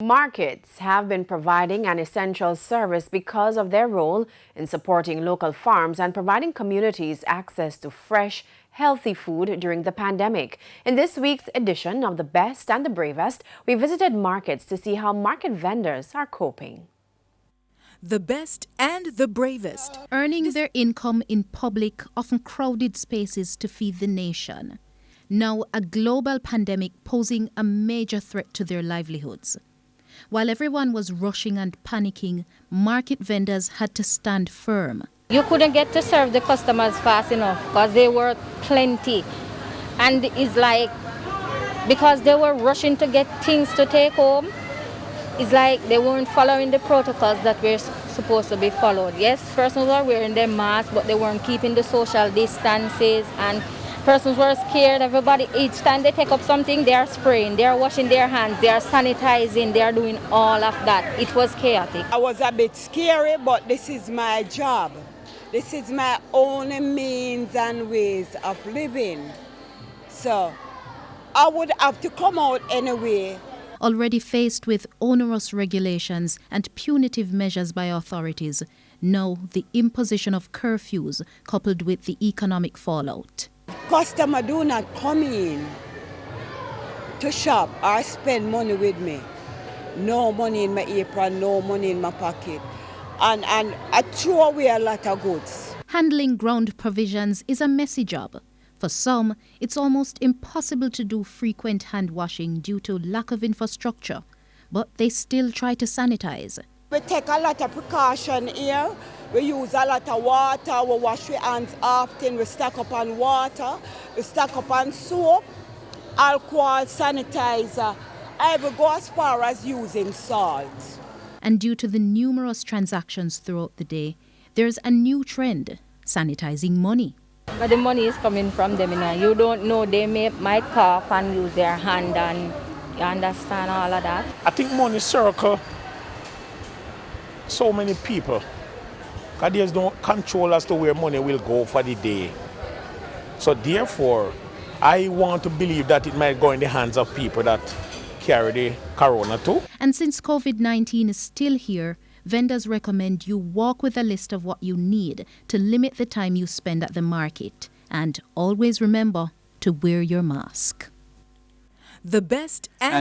Markets have been providing an essential service because of their role in supporting local farms and providing communities access to fresh, healthy food during the pandemic. In this week's edition of The Best and the Bravest, we visited markets to see how market vendors are coping. The best and the bravest. Earning their income in public, often crowded spaces to feed the nation. Now a global pandemic posing a major threat to their livelihoods. While everyone was rushing and panicking, market vendors had to stand firm. You couldn't get to serve the customers fast enough because they were plenty. And it's like, because they were rushing to get things to take home, it's like they weren't following the protocols that were supposed to be followed. Yes, persons were wearing their masks, but they weren't keeping the social distances, and persons were scared. Everybody, each time they take up something, they are spraying, they are washing their hands, they are sanitizing, they are doing all of that. It was chaotic. I was a bit scary, but this is my job. This is my only means and ways of living. So I would have to come out anyway. Already faced with onerous regulations and punitive measures by authorities, now the imposition of curfews coupled with the economic fallout. Customers do not come in to shop or spend money with me. No money in my apron, no money in my pocket. And I throw away a lot of goods. Handling ground provisions is a messy job. For some, it's almost impossible to do frequent hand washing due to lack of infrastructure, but they still try to sanitize. We take a lot of precaution here. We use a lot of water, we wash our hands often, we stock up on water, we stock up on soap, alcohol, sanitizer. I even go as far as using salt. And due to the numerous transactions throughout the day, there's a new trend, sanitizing money. But the money is coming from them, you know. You don't know, they might cough and use their hand, and you understand all of that. I think money circle so many people. Because there's no control as to where money will go for the day. So therefore, I want to believe that it might go in the hands of people that carry the corona too. And since COVID-19 is still here, vendors recommend you walk with a list of what you need to limit the time you spend at the market. And always remember to wear your mask. The best and